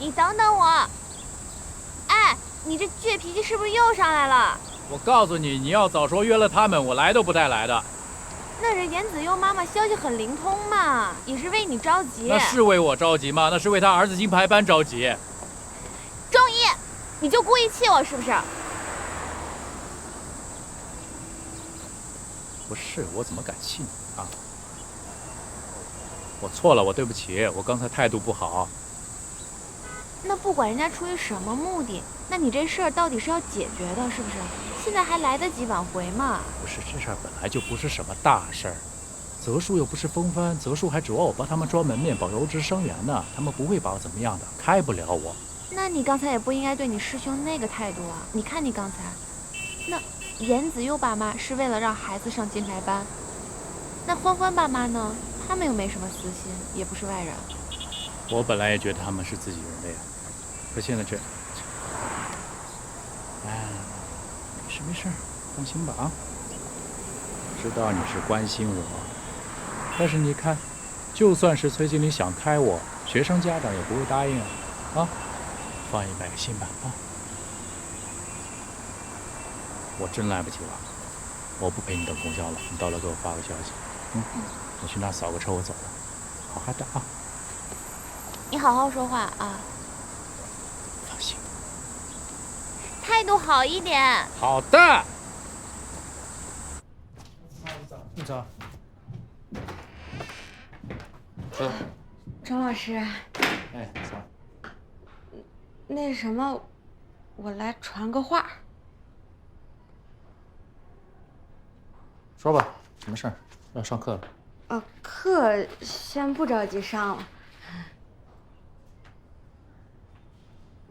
你等等我。哎，你这倔脾气是不是又上来了？我告诉你，你要早说约了他们，我来都不带来的。那是严子悠妈妈消息很灵通嘛，也是为你着急。那是为我着急吗？那是为他儿子金牌班着急。钟一，你就故意气我是不是？不是，我怎么敢气你啊？我错了，我对不起，我刚才态度不好。那不管人家出于什么目的，那你这事儿到底是要解决的，是不是？现在还来得及挽回嘛？不是，这事儿本来就不是什么大事儿。泽树又不是风帆，泽树还指望我帮他们装门面、保邮职生源呢，他们不会把我怎么样的，开不了我。那你刚才也不应该对你师兄那个态度啊！你看你刚才，那严子悠爸妈是为了让孩子上金牌班，那欢欢爸妈呢？他们又没什么私心，也不是外人。我本来也觉得他们是自己人的呀，可现在这，哎，没事，放心吧啊。知道你是关心我，但是你看，就算是崔经理想开我，学生家长也不会答应啊。放一百个心吧啊。我真来不及了，我不陪你等公交了，你到了给我发个消息。我去那扫个车，我走了。好好的啊。你好好说话啊。放心。态度好一点。好的。你走。走。钟老师。哎，走。那什么，我来传个话。说吧，什么事儿？要上课了。课先不着急上了。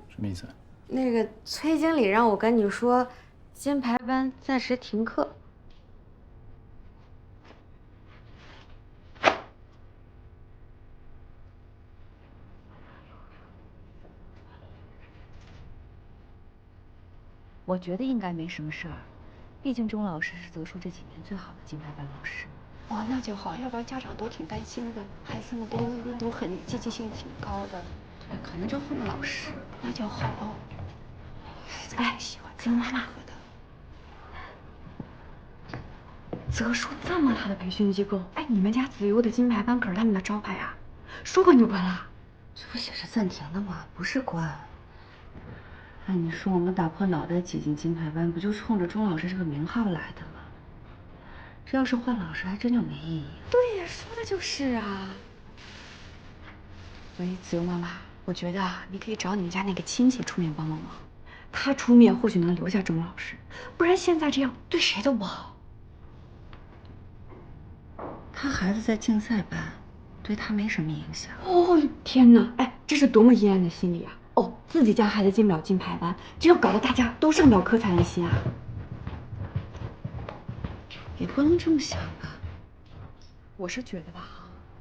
什么意思？那个崔经理让我跟你说，金牌班暂时停课。我觉得应该没什么事儿，毕竟钟老师是泽树这几年最好的金牌班老师。哇，那就好，要不然家长都挺担心的，孩子们都很积极性挺高的。对，可能就换个老师，那就好。哎，喜欢金妈妈，泽树这么大的培训机构，哎，你们家子悠的金牌班可是他们的招牌啊，说关就关了。这不写着暂停的吗？不是关。哎，你说我们打破脑袋挤进金牌班，不就冲着钟老师这个名号来的吗？这要是换老师，还真就没意义。对呀，说的就是啊。喂，子悠妈妈，我觉得啊，你可以找你们家那个亲戚出面帮帮忙，他出面或许能留下钟老师，不然现在这样对谁都不好。他孩子在竞赛班，对他没什么影响。哦天哪，哎，这是多么阴暗的心理啊！哦，自己家孩子进不了金牌班，这要搞得大家都上不了课才安心啊！也不能这么想吧。我是觉得吧，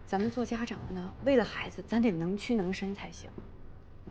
咱们做家长的呢，为了孩子，咱得能屈能伸才行。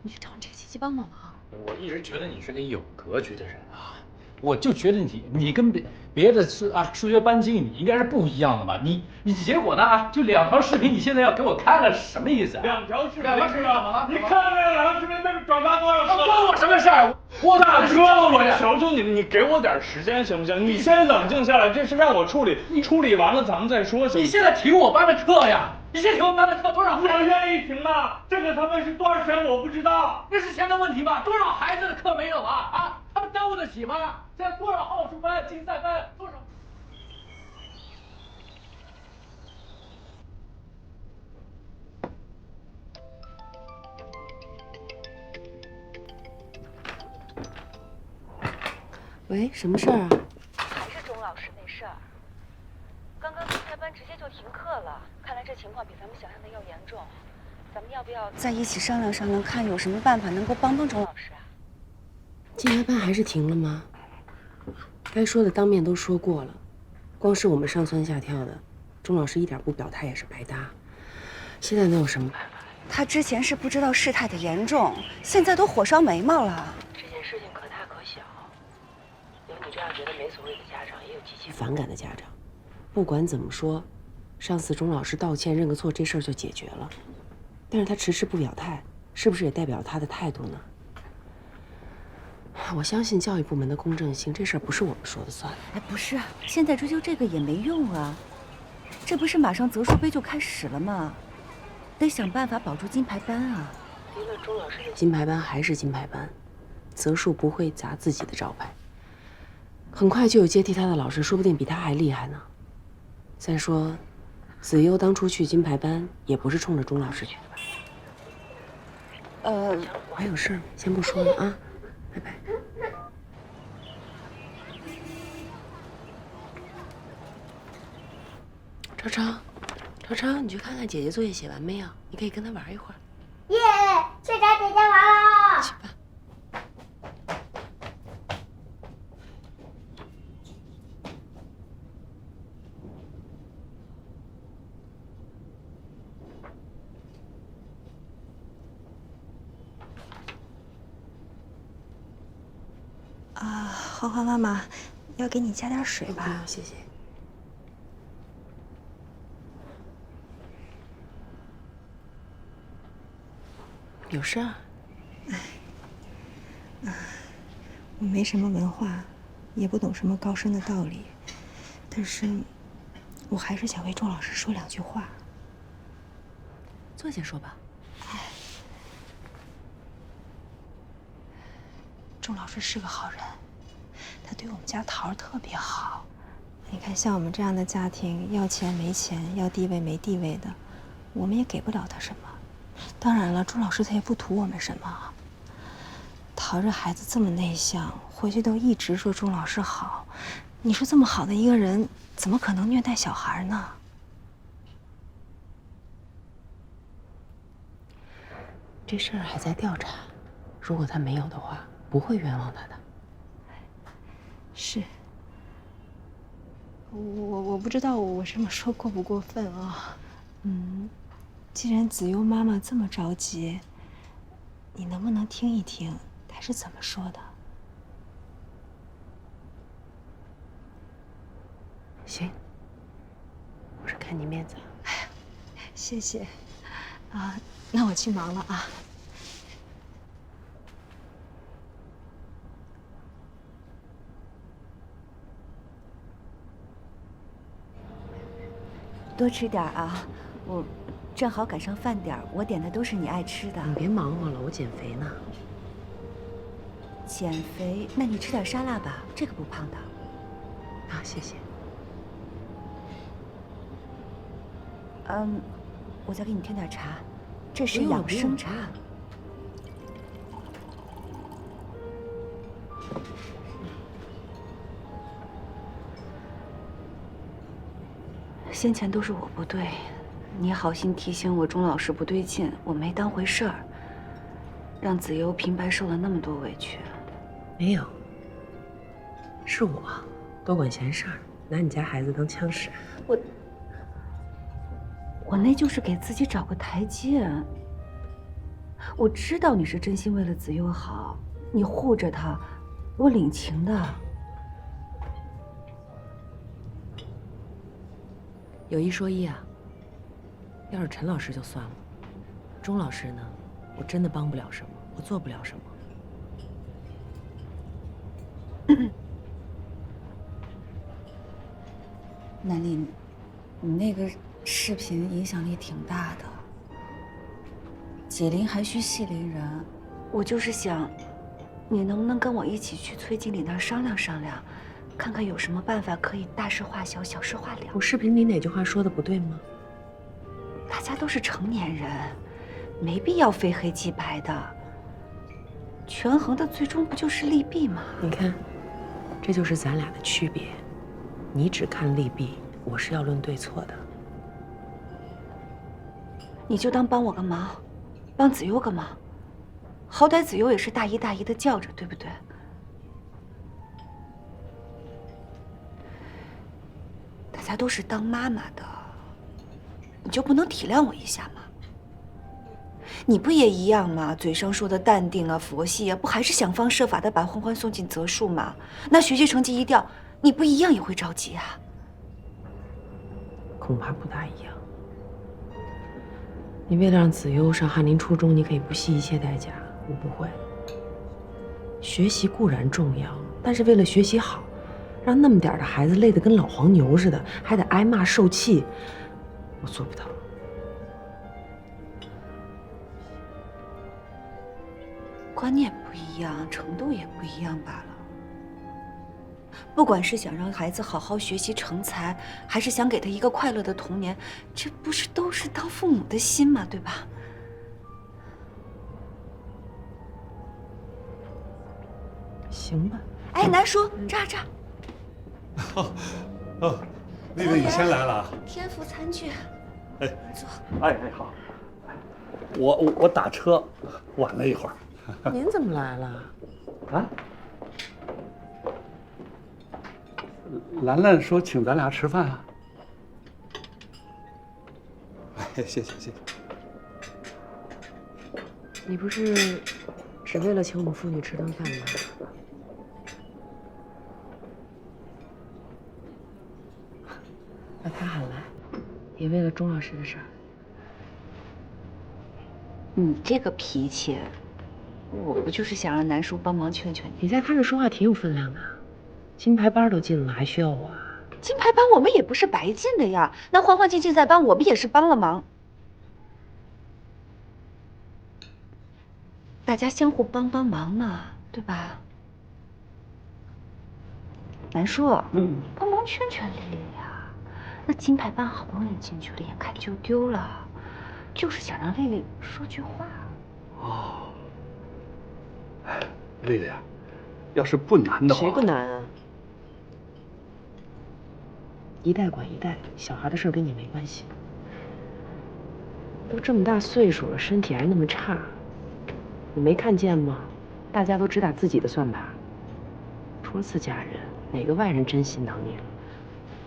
你去找你这个亲戚帮帮忙。我一直觉得你是个有格局的人啊，我就觉得你跟别的数学班经理应该是不一样的嘛。你结果呢就2条视频，你现在要给我开了，什么意思啊2条视频干嘛了？你看那2条视频那个转发多少次？关我什么事儿？我大哥了我呀！求求你给我点时间行不行？你先冷静下来，这事让我处理，处理完了咱们再说行。你现在停我班的课呀？你现在停我班的课多少？我愿意停啊，这个他们是多少钱我不知道。那是钱的问题吧？多少孩子的课没有啊？他们耽误得起吗？现在多少奥数班、竞赛班，多少？喂，什么事儿啊？还是钟老师那事儿。刚刚金牌班直接就停课了，看来这情况比咱们想象的要严重。咱们要不要再一起商量商量，看有什么办法能够帮帮钟老师啊？金牌班还是停了吗？该说的当面都说过了，光是我们上蹿下跳的，钟老师一点不表态也是白搭。现在能有什么办法？他之前是不知道事态的严重，现在都火烧眉毛了。这件事情可大可小，有你这样觉得没所谓的家长，也有极其反感的家长。不管怎么说，上次钟老师道歉认个错，这事儿就解决了。但是他迟迟不表态，是不是也代表他的态度呢？我相信教育部门的公正性，这事儿不是我们说的算。哎，不是，现在追究这个也没用啊，这不是马上择数杯就开始了吗？得想办法保住金牌班啊。无论钟老师的金牌班还是金牌班，择数不会砸自己的招牌。很快就有接替他的老师，说不定比他还厉害呢。再说，子悠当初去金牌班也不是冲着钟老师去的吧？我还有事儿，先不说了啊，拜拜。超超，超超，你去看看姐姐作业写完没有？你可以跟她玩一会儿。耶，去找姐姐玩了。去吧。欢欢妈妈，要给你加点水吧？不用，谢谢。有事儿？我没什么文化，也不懂什么高深的道理，但是，我还是想为钟老师说两句话。坐下说吧。钟老师是个好人，他对我们家桃儿特别好。你看，像我们这样的家庭，要钱没钱，要地位没地位的，我们也给不了他什么。当然了，钟老师他也不图我们什么。桃儿这孩子这么内向，回去都一直说钟老师好。你说这么好的一个人，怎么可能虐待小孩呢？这事儿还在调查，如果他没有的话，不会冤枉他的。是。我不知道我这么说过不过分啊？既然子悠妈妈这么着急，你能不能听一听她是怎么说的？行，我是看你面子。谢谢。啊，那我去忙了啊。多吃点啊，我正好赶上饭点儿，我点的都是你爱吃的。你别忙活了，我减肥呢。减肥？那你吃点沙拉吧，这个不胖的。啊，谢谢。我再给你添点茶，这是不用了养生茶。先前都是我不对，你好心提醒我钟老师不对劲，我没当回事儿，让子悠平白受了那么多委屈。没有，是我多管闲事儿，拿你家孩子当枪使。我那就是给自己找个台阶。我知道你是真心为了子悠好，你护着她，我领情的。有一说一啊，要是陈老师就算了，钟老师呢，我真的帮不了什么，我做不了什么。南丽，你那个视频影响力挺大的，解铃还须系铃人。我就是想，你能不能跟我一起去崔经理那儿商量商量，看看有什么办法可以大事化小，小事化了。我视频里哪句话说的不对吗？大家都是成年人，没必要非黑即白的。权衡的最终不就是利弊吗？你看，这就是咱俩的区别。你只看利弊，我是要论对错的。你就当帮我个忙，帮子悠个忙，好歹子悠也是大姨大姨的叫着，对不对？大家都是当妈妈的，你就不能体谅我一下吗？你不也一样吗？嘴上说的淡定啊、佛系啊，不还是想方设法的把欢欢送进择数吗？那学习成绩一掉，你不一样也会着急啊？恐怕不大一样。你为了让子悠上翰林初中，你可以不惜一切代价。我不会。学习固然重要，但是为了学习好，让那么点的孩子累得跟老黄牛似的，还得挨骂受气，我做不到。观念不一样，程度也不一样罢了。不管是想让孩子好好学习成才，还是想给他一个快乐的童年，这不是都是当父母的心吗？对吧？行吧。哎，南叔，这儿。哦，丽丽，你先来了啊。天福餐具。哎，坐。哎，好。我打车晚了一会儿。您怎么来了？啊？兰兰说请咱俩吃饭啊。哎，谢谢。你不是只为了请我们父女吃顿饭吗？把他喊来，也为了钟老师的事儿。你这个脾气，我不就是想让南叔帮忙劝劝你？你在他这说话挺有分量的，金牌班都进了，还需要我啊？金牌班我们也不是白进的呀，那欢欢静静在班，我们也是帮了忙。大家相互帮忙嘛，对吧？南叔，帮忙劝劝丽丽呀。那金牌班好不容易进去了，眼看就丢了，就是想让丽丽说句话。哦。哎，丽丽啊，要是不难的话，谁不难啊？一代管一代，小孩的事跟你没关系。都这么大岁数了，身体还那么差，你没看见吗？大家都只打自己的算盘，除了自家人，哪个外人真心当你了？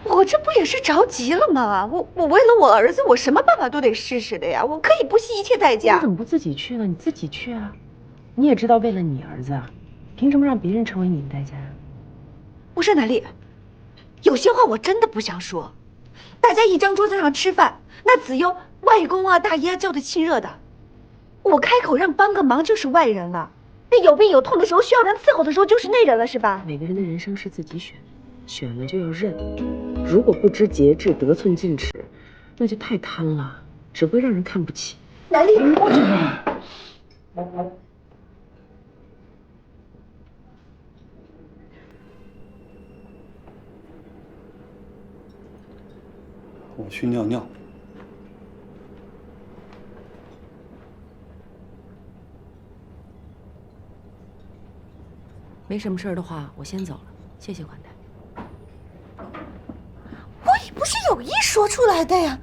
我这不也是着急了吗？我为了我儿子，我什么办法都得试试的呀！我可以不惜一切代价。你怎么不自己去呢？你自己去啊！你也知道，为了你儿子，凭什么让别人成为你的代价啊？不是南丽，有些话我真的不想说。大家一张桌子上吃饭，那子悠、外公啊、大爷啊叫的亲热的，我开口让帮个忙就是外人了。那有病有痛的时候需要人伺候的时候就是内人了，是吧？每个人的人生是自己选，选了就要认。如果不知节制、得寸进尺，那就太贪了，只会让人看不起。南丽，我去尿尿。没什么事儿的话，我先走了，谢谢款待。我也不是有意说出来的呀。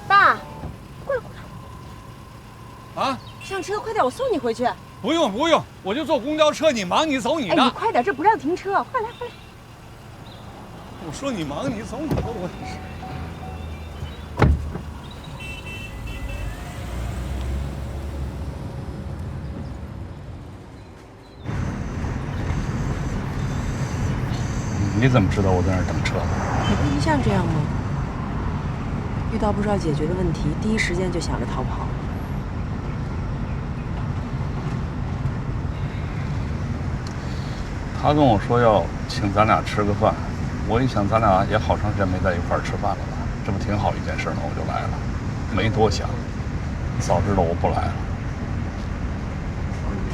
爸，啊！上车，快点，我送你回去。不用，我就坐公交车，你忙你走你的。哎，你快点，这不让停车，快来。我说你忙你走你的，我。你怎么知道我在那儿等车？你不一向这样吗？遇到不知道解决的问题，第一时间就想着逃跑。他跟我说要请咱俩吃个饭，我一想咱俩也好长时间没在一块儿吃饭了吧，这不挺好一件事吗？我就来了，没多想，早知道我不来了。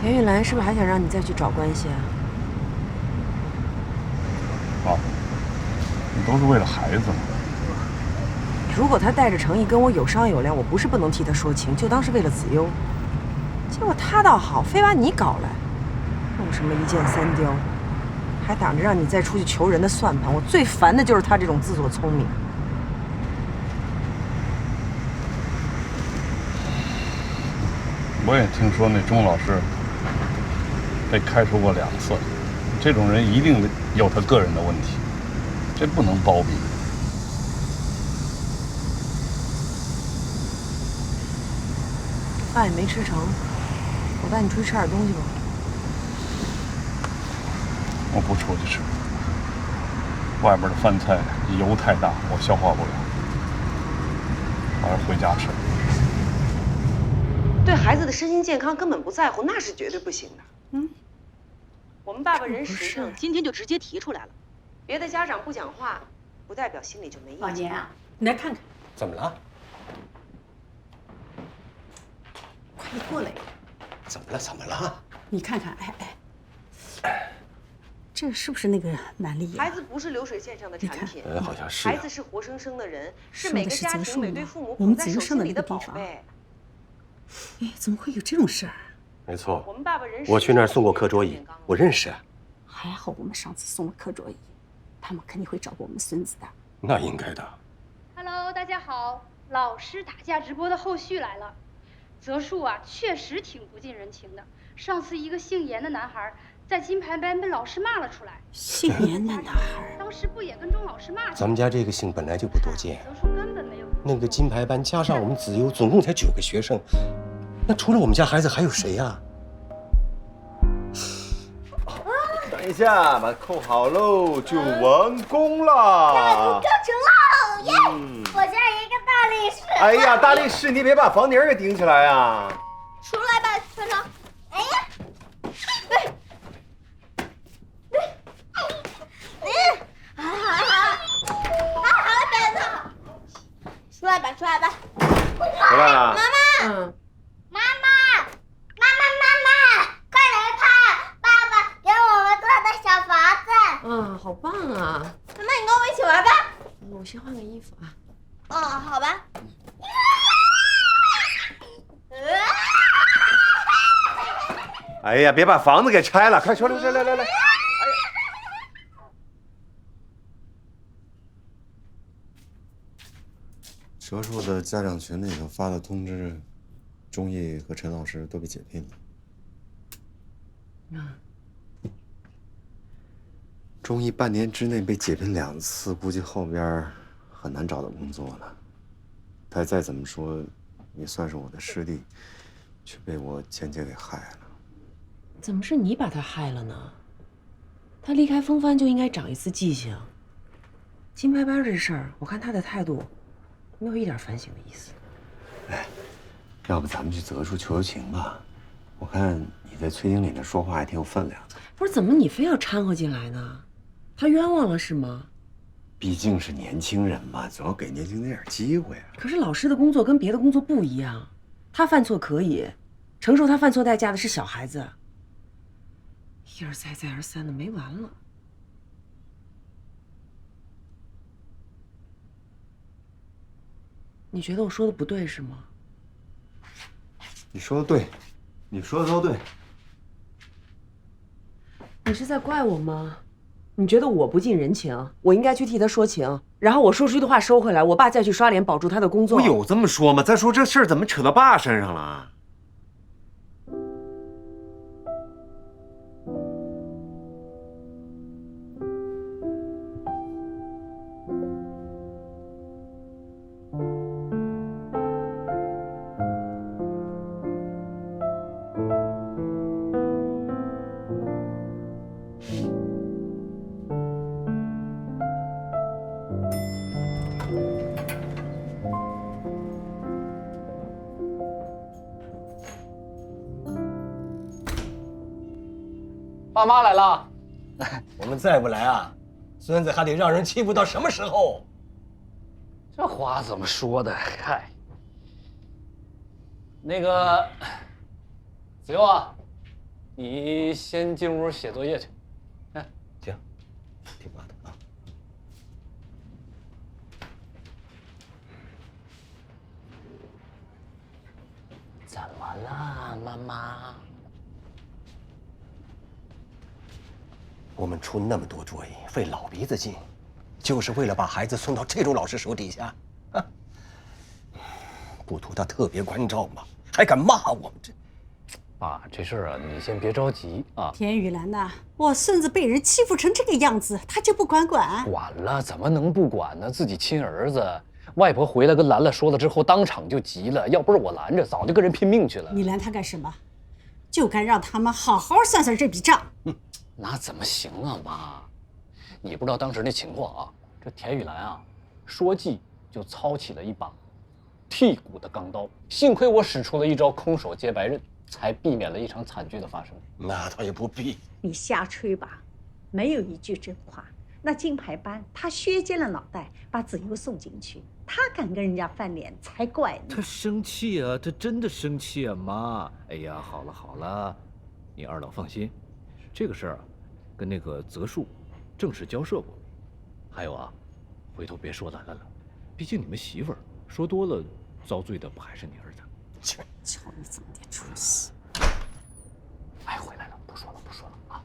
田玉兰是不是还想让你再去找关系啊？啊，你都是为了孩子吗？如果他带着诚意跟我有商有量，我不是不能替他说情，就当是为了子悠。结果他倒好，非把你搞来，弄什么一箭三雕，还挡着让你再出去求人的算盘。我最烦的就是他这种自作聪明。我也听说那钟老师被开除过2次，这种人一定有他个人的问题，这不能包庇。饭也没吃成，我带你出去吃点东西吧。我不出去吃，外边的饭菜油太大，我消化不了，我还是回家吃。对孩子的身心健康根本不在乎，那是绝对不行的。我们爸爸人实诚，今天就直接提出来了。别的家长不讲话，不代表心里就没意见。老年啊，你来看看。怎么了？快，你过来。怎么了？怎么了？你看看，这是不是那个南丽？孩子不是流水线上的产品，好像是。孩子是活生生的人，是每个家庭、每对父母我们捧在手心里的宝贝。哎，怎么会有这种事儿？没错，我们爸爸人我去那儿送过课桌椅，我认识。还好我们上次送了课桌椅，他们肯定会找过我们孙子的。那应该的。Hello， 大家好，老师打架直播的后续来了。泽树啊，确实挺不近人情的。上次一个姓严的男孩在金牌班被老师骂了出来。姓严的男孩，当时不也跟钟老师骂？咱们家这个姓本来就不多见。泽树根本没有。那个金牌班加上我们子优，总共才9个学生。那除了我们家孩子还有谁呀？等一下，把它扣好喽，就完工了。干成了，耶！我家有一个大力士。哎呀，大力士，你别把房顶给顶起来呀！出来吧，小程。哎呀，好点呢。出来吧，出来吧。回来了。妈妈。快来看，爸爸给我们做的小房子。好棒啊！妈妈，你跟我一起玩吧。我先换个衣服啊。好吧。哎呀，别把房子给拆了，快出来，来。哎呀，蛇树的家长群里头发的通知，钟毅和陈老师都被解聘了。钟毅半年之内被解聘2次，估计后边很难找到工作了。他再怎么说，也算是我的师弟，却被我间接给害了。怎么是你把他害了呢？他离开风帆就应该长一次记性。金牌班这事儿，我看他的态度没有一点反省的意思。哎，要不咱们去泽树求求情吧？我看你在崔经理那说话还挺有分量的。不是，怎么你非要掺和进来呢？他冤枉了是吗？毕竟是年轻人嘛，总要给年轻人点机会啊。可是老师的工作跟别的工作不一样，他犯错可以，承受他犯错代价的是小孩子。一而再再而三的没完了。你觉得我说的不对是吗？你说的对，你说的都对。你是在怪我吗？你觉得我不近人情，我应该去替他说情，然后我说出去的话收回来，我爸再去刷脸保住他的工作。我有这么说吗？再说这事儿怎么扯到爸身上了？爸妈来了，我们再不来啊，孙子还得让人欺负到什么时候？这话怎么说的？嗨，那个子悠啊，你先进屋写作业去。行，听妈的啊。怎么了，妈妈？我们出那么多作业，费老鼻子劲，就是为了把孩子送到这种老师手底下，啊！不图他特别关照吗？还敢骂我们这？爸，这事儿啊，你先别着急啊。田雨岚呐，我孙子被人欺负成这个样子，他就不管？管了，怎么能不管呢？自己亲儿子，外婆回来跟兰兰说了之后，当场就急了，要不是我拦着，早就跟人拼命去了。你拦他干什么？就该让他们好好算算这笔账。那怎么行啊，妈？你不知道当时那情况啊，这田雨岚啊，说计就操起了一把剔骨的钢刀，幸亏我使出了一招空手接白刃，才避免了一场惨剧的发生。那倒也不必，你瞎吹吧，没有一句真话。那金牌班他削尖了脑袋把子悠送进去，他敢跟人家翻脸才怪呢。他生气啊，他真的生气啊，妈！哎呀，好了好了，你二老放心，这个事儿啊，跟那个泽树正式交涉过。还有啊，回头别说兰兰了，毕竟你们媳妇儿说多了，遭罪的不还是你儿子？瞧你这么点出息！哎，回来了，不说了啊！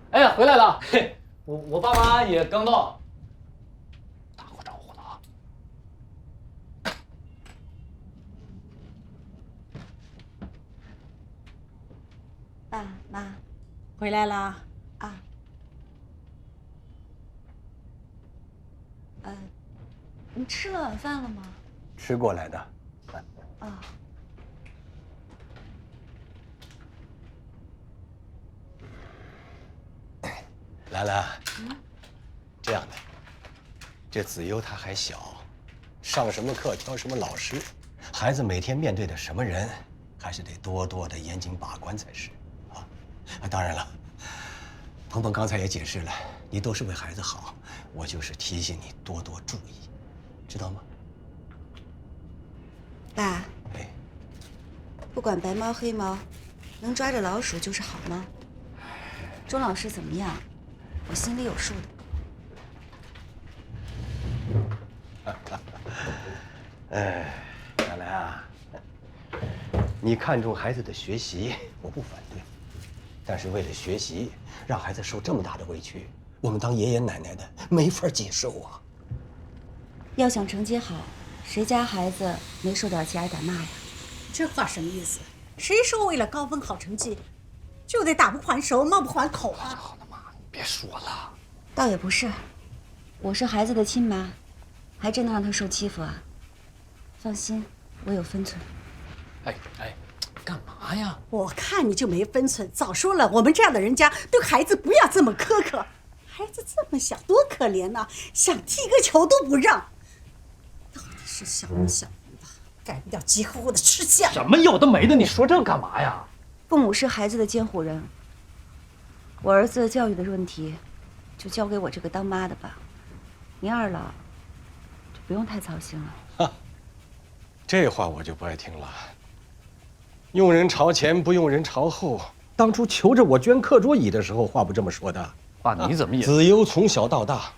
哎呀，回来了，嘿，我爸妈也刚到，打过招呼了啊。爸妈，回来啦？啊。你吃了晚饭了吗？吃过来的。啊。兰兰，这样的，这子悠他还小，上什么课挑什么老师，孩子每天面对的什么人，还是得多多的严谨把关才是啊。当然了，鹏鹏刚才也解释了，你都是为孩子好，我就是提醒你多多注意，知道吗？爸，不管白猫黑猫，能抓着老鼠就是好猫。钟老师怎么样，我心里有数的。兰兰啊，你看重孩子的学习，我不反对，但是为了学习，让孩子受这么大的委屈，我们当爷爷奶奶的没法接受啊。要想成绩好，谁家孩子没受点气挨打骂呀？这话什么意思？谁说为了高分好成绩，就得打不还手，骂不还口啊？好了，妈，你别说了。倒也不是，我是孩子的亲妈，还真能让他受欺负啊？放心，我有分寸。哎，干嘛呀？我看你就没分寸。早说了，我们这样的人家对孩子不要这么苛刻。孩子这么小，多可怜呐，想踢个球都不让。到底是小人小人吧，改不掉急吼吼的吃相。什么有的没的，你说这干嘛呀？父母是孩子的监护人，我儿子教育的问题，就交给我这个当妈的吧。您二老就不用太操心了。这话我就不爱听了。用人朝前，不用人朝后。当初求着我捐课桌椅的时候，话不这么说的。爸，你怎么也……子悠从小到大，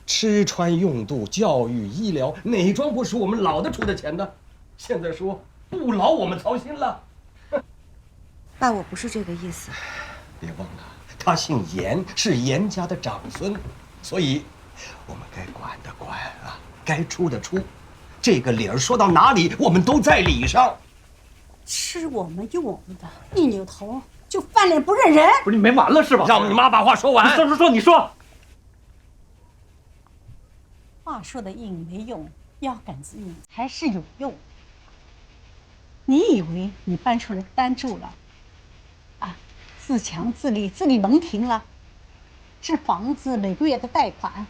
吃穿用度、教育、医疗，哪桩不是我们老的出的钱的？现在说不劳我们操心了。爸，我不是这个意思。别忘了，他姓严，是严家的长孙，所以我们该管的管啊，该出的出。这个理儿说到哪里，我们都在理上。吃我们用我们的，一扭头就翻脸不认人。不是你没完了是吧？让你妈把话说完。说，你说。话说的硬没用，腰杆子硬才是有用。你以为你搬出来单住了，啊，自强自立，自理能停了？这房子每个月的贷款，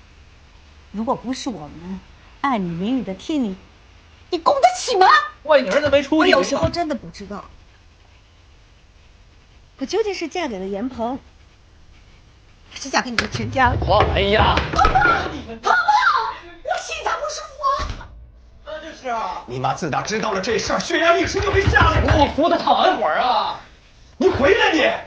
如果不是我们按你名义的贴你，你供得起吗？万一你儿子没出息，我有时候真的不知道，我究竟是嫁给了严鹏，还是嫁给你们全家？哎呀！胖胖，我心脏不舒服。这是啊！你妈自打知道了这事儿，血压一时就没下来。你扶他躺一会儿啊！你回来你！来。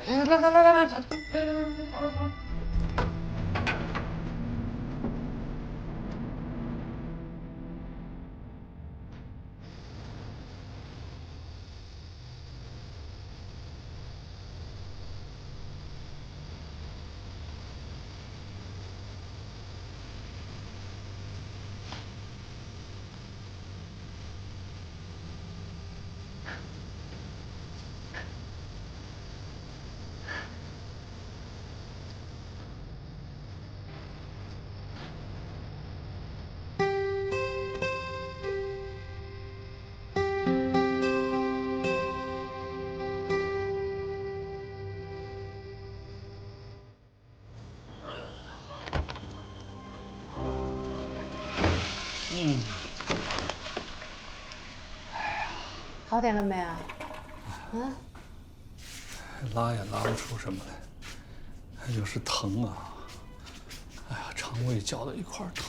好点了没啊？嗯？拉也拉不出什么来，就是疼啊！哎呀，肠胃搅到一块儿疼，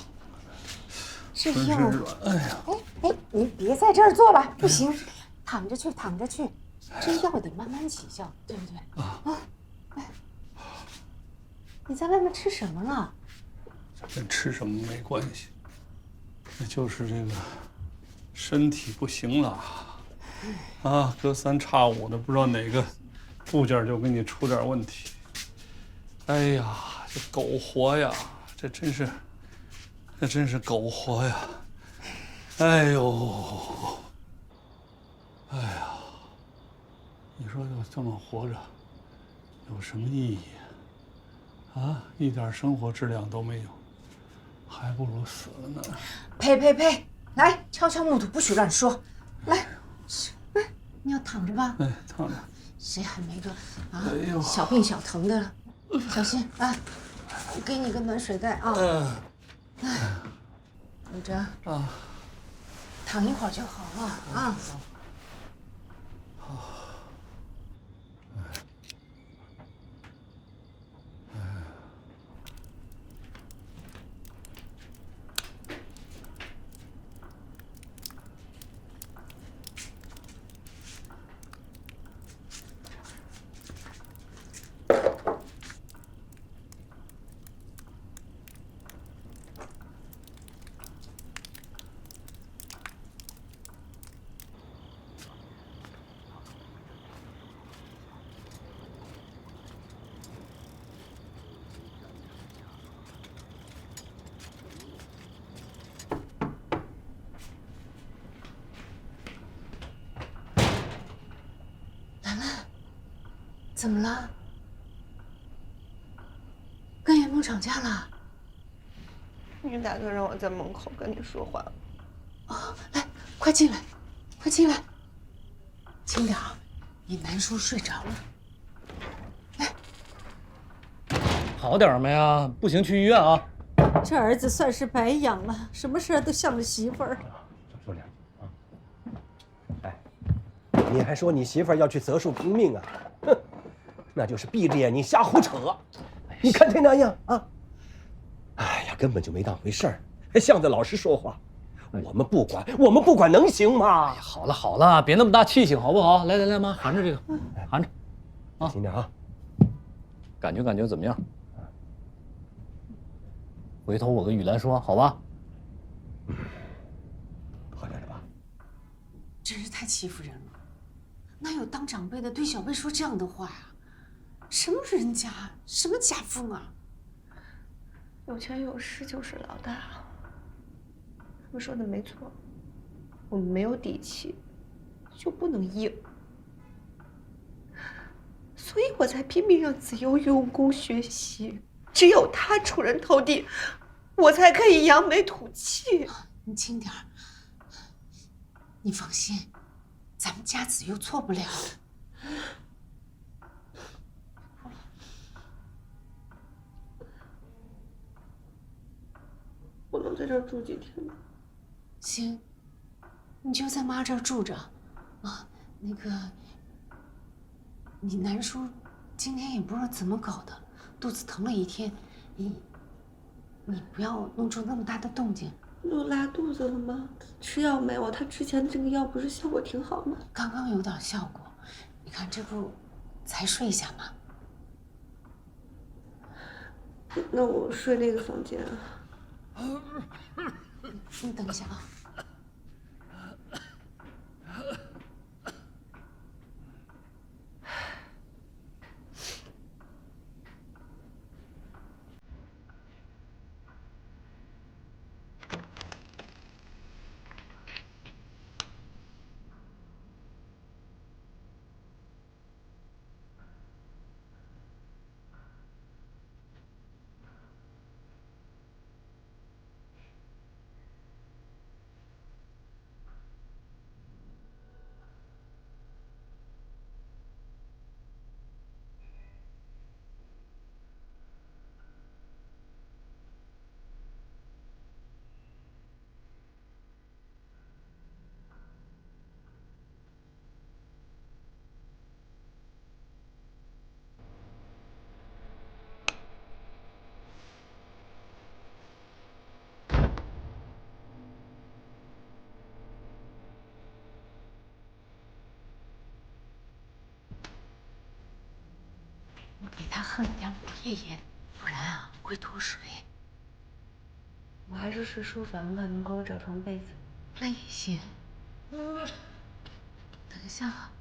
这浑药，身软。哎呀，哎，你别在这儿坐了，不行，躺着去，躺着去。这药得慢慢起效，对不对？啊，哎，你在外面吃什么了？跟吃什么没关系，那就是这个身体不行了啊，隔三差五的，不知道哪个部件就给你出点问题。哎呀，这苟活呀，这真是苟活呀！哎呦，哎呀，你说就这么活着，有什么意义啊？一点生活质量都没有，还不如死了呢。呸呸呸！来，敲敲木头，不许乱说。来，来，你要躺着吧？哎，躺着。谁还没个啊？哎呦，小病小疼的，小心啊！我给你个暖水袋啊。来，等着啊，躺一会儿就好了啊。怎么了？跟严梦吵架了？你打算让我在门口跟你说话？哦，来，快进来，快进来，轻点啊！你南叔睡着了。好点没啊？不行，去医院啊！这儿子算是白养了，什么事儿都向着媳妇儿。少说点啊！哎，你还说你媳妇儿要去择树拼命啊？哼，那就是闭着眼睛瞎胡扯。你看他那样啊，哎呀，根本就没当回事儿，还向着老师说话。我们不管能行吗？好了好了，别那么大气性好不好？来来来，妈，含着这个，含着，啊，轻点啊。感觉怎么样？回头我跟雨兰说，好吧？好点了吧？真是太欺负人了，哪有当长辈的对小辈说这样的话呀？什么人家，什么家风啊？有权有势就是老大。他们说的没错，我们没有底气，就不能硬。所以我才拼命让子悠用功学习，只有他出人头地，我才可以扬眉吐气。你轻点儿，你放心，咱们家子悠错不了。我能在这儿住几天吗？行，你就在妈这儿住着，啊，那个，你南叔今天也不知道怎么搞的，肚子疼了一天，你不要弄出那么大的动静。又拉肚子了吗？吃药没有？他之前这个药不是效果挺好吗？刚刚有点效果，你看这不才睡一下吗？那我睡那个房间啊。你等一下啊。给他喝点烈饮，不然啊会脱水。我还是睡书房吧，能给我找床被子。那也行。等一下啊。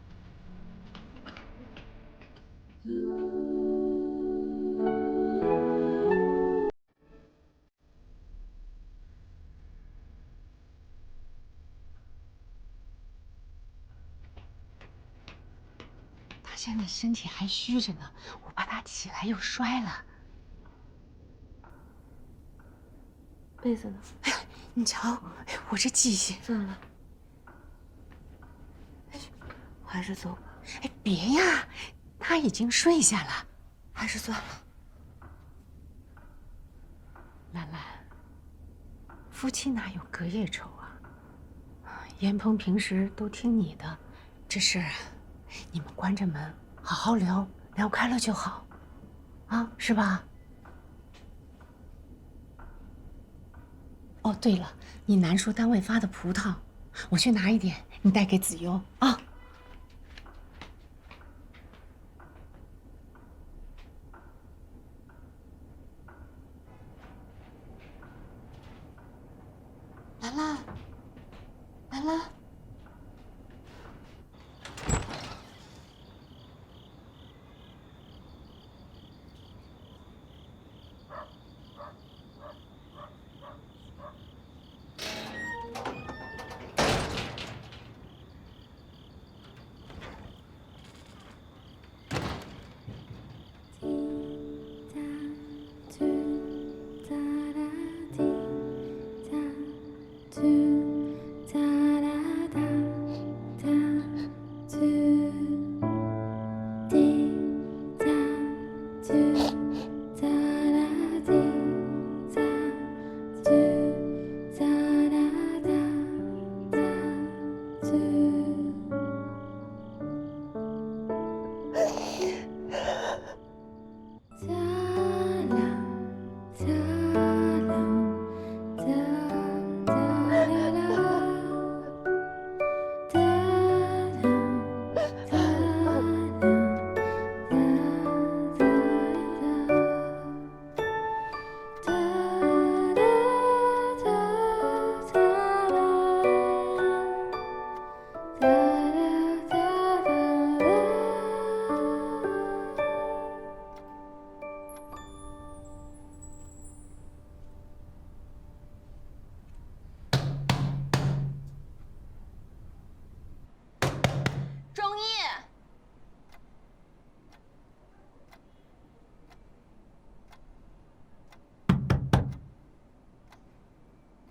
他现在身体还虚着呢，我怕他起来又摔了。被子呢？哎，你瞧，哎，我这记性。算了，我还是走吧。哎，别呀，他已经睡下了，还是算了。兰兰，夫妻哪有隔夜仇啊？严鹏平时都听你的，这事啊，你们关着门好好聊，聊开了就好，啊，是吧？哦，对了，你南叔单位发的葡萄，我去拿一点，你带给子悠啊。兰兰，兰兰。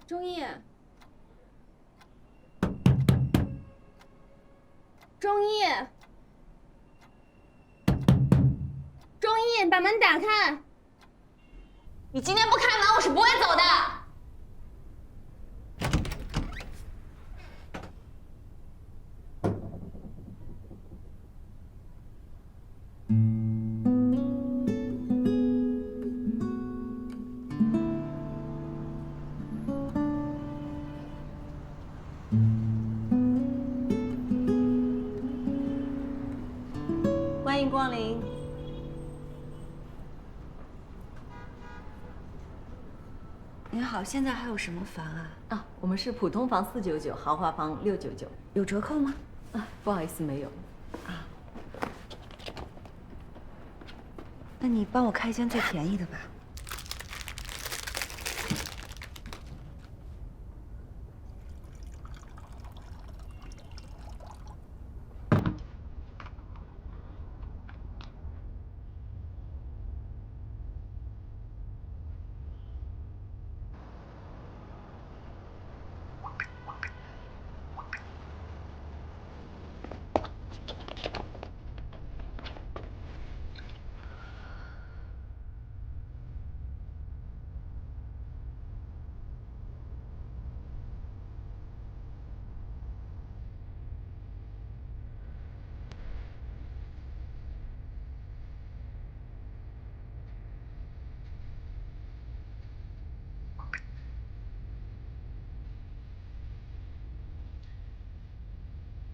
钟毅，钟毅，钟毅，把门打开！你今天不开门，我是不会走的。欢迎光临。您好，现在还有什么房啊？啊，我们是普通房499，豪华房699，有折扣吗？啊，不好意思，没有。啊，那你帮我开一间最便宜的吧。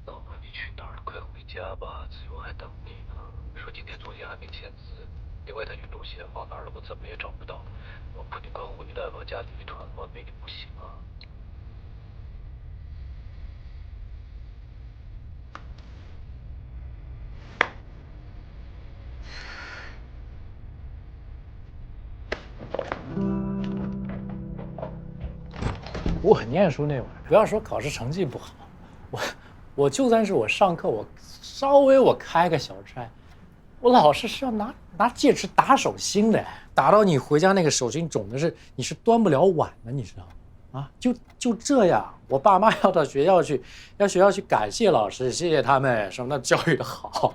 老婆，你去哪儿？快回家吧，子悠还等你呢。说今天中介还没签字。另外他运动鞋放哪儿了，我怎么也找不到。我不得快回来吧，家里一团乱，没你不行啊。我念书那会儿，不要说考试成绩不好，我就算是我上课我稍微开个小差，我老师是要拿戒指打手心的，打到你回家那个手心肿的是你是端不了碗的，你知道吗？啊，就这样，我爸妈要到学校去，去感谢老师，谢谢他们什么的教育的好。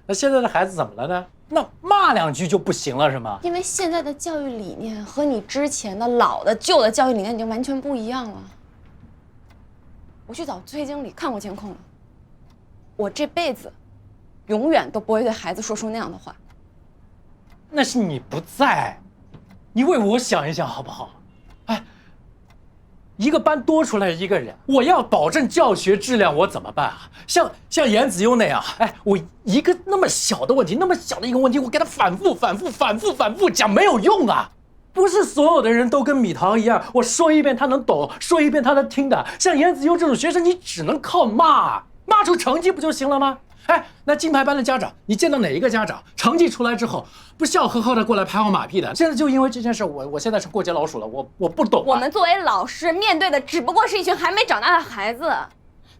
那现在的孩子怎么了呢？那骂2句就不行了是吗？因为现在的教育理念和你之前的老的旧的教育理念已经完全不一样了。我去找崔经理看过监控了，我这辈子永远都不会对孩子说出那样的话。那是你不在，你为我想一想好不好？哎，一个班多出来一个人，我要保证教学质量，我怎么办啊？像严子悠那样，哎，我一个那么小的问题，那么小的一个问题，我给他反复讲，没有用啊！不是所有的人都跟米桃一样，我说一遍他能懂，说一遍他能听的。像严子悠这种学生，你只能靠骂出成绩不就行了吗？哎，那金牌班的家长，你见到哪一个家长成绩出来之后不笑呵呵的过来拍我马屁的？现在就因为这件事，我现在成过街老鼠了，我不懂。我们作为老师面对的只不过是一群还没长大的孩子，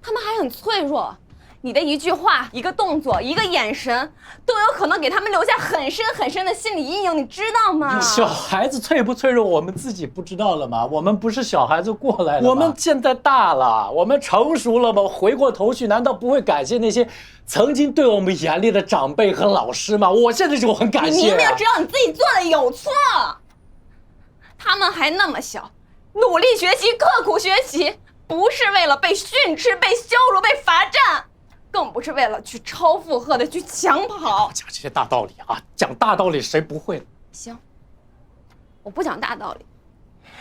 他们还很脆弱。你的一句话、一个动作、一个眼神，都有可能给他们留下很深很深的心理阴影，你知道吗？小孩子脆不脆弱，我们自己不知道了吗？我们不是小孩子过来的，我们现在大了，我们成熟了吗？回过头去，难道不会感谢那些曾经对我们严厉的长辈和老师吗？我现在就很感谢。你明明知道你自己做的有错，他们还那么小，努力学习、刻苦学习，不是为了被训斥、被羞辱、被罚站。更不是为了去超负荷的去抢跑。讲这些大道理啊，讲大道理谁不会？行，我不讲大道理。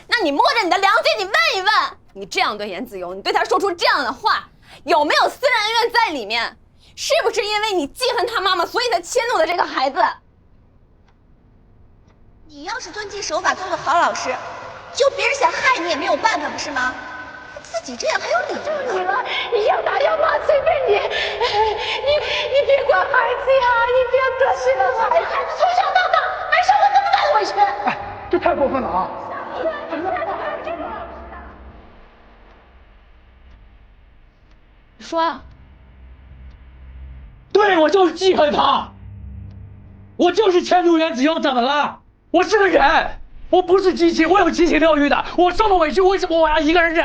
那你摸着你的良心，你问一问，你这样对严子悠，你对他说出这样的话，有没有私人恩怨在里面？是不是因为你记恨他妈妈，所以才迁怒的这个孩子？你要是遵纪守法，做个好老师，就别人想害你也没有办法，不是吗？自己这样还有理由呢？你了，你要打要骂随便你，你别管孩子呀，你别得罪了孩子，孩子从小到大没受过这么大的委屈。哎，这太过分了啊！你说呀？对，我就是记恨他，我就是迁怒严子悠，怎么了？我是个人，我不是机器，我有七情六欲的，我受了委屈，为什么我要一个人忍？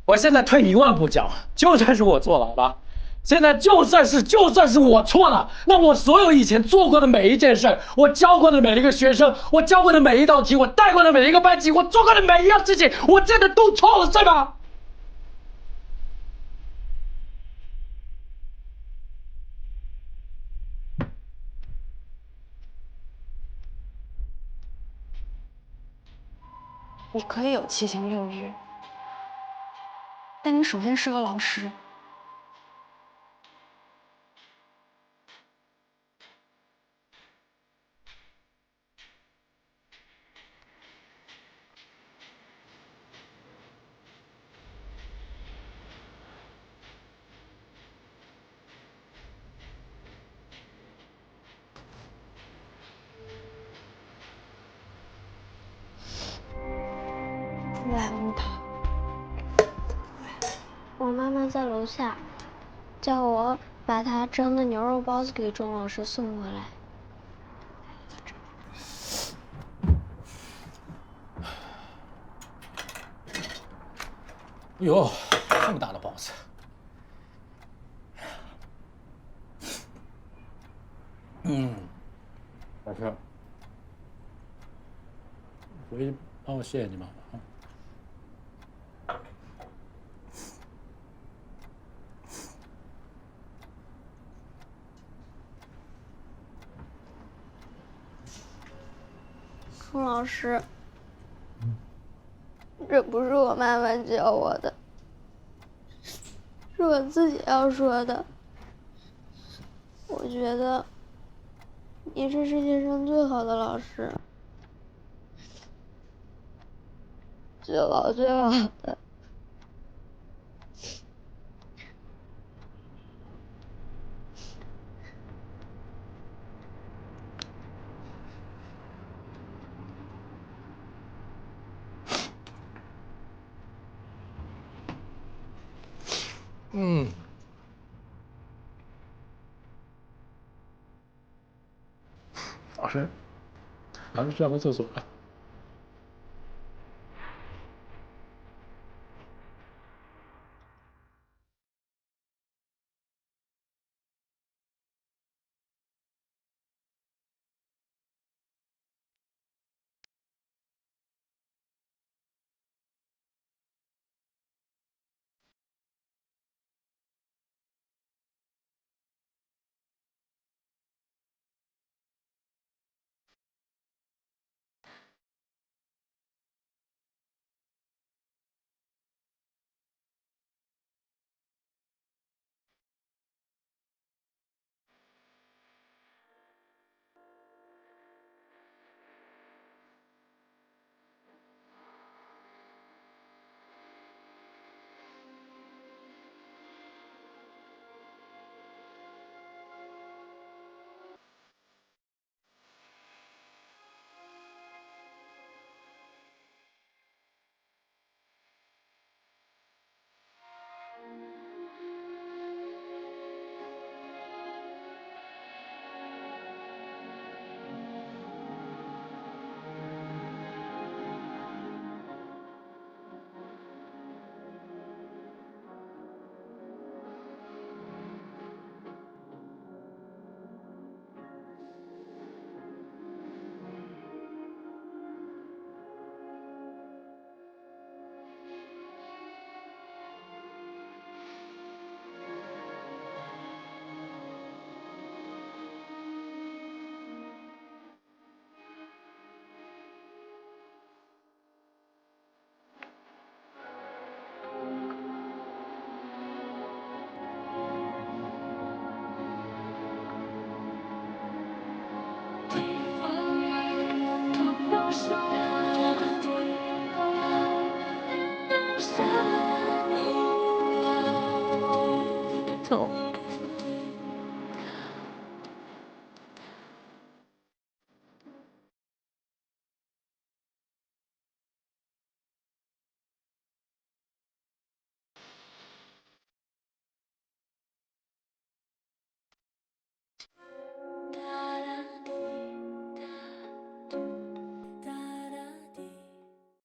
我现在退1万步讲，就算是我错了，好吧？现在就算是我错了，那我所有以前做过的每一件事，我教过的每一个学生，我教过的每一道题，我带过的每一个班级，我做过的每一样事情，我真的都错了，对吗？你可以有七情六欲，但你首先是个老师。来，木头。我妈妈在楼下，叫我把她蒸的牛肉包子给钟老师送过来。哟，这么大的包子！老师，回去帮我谢谢你妈妈啊。钟老师，这不是我妈妈教我的，是我自己要说的。我觉得你是世界上最好的老师，最好最好的。老师，老师去上个厕所了。痛。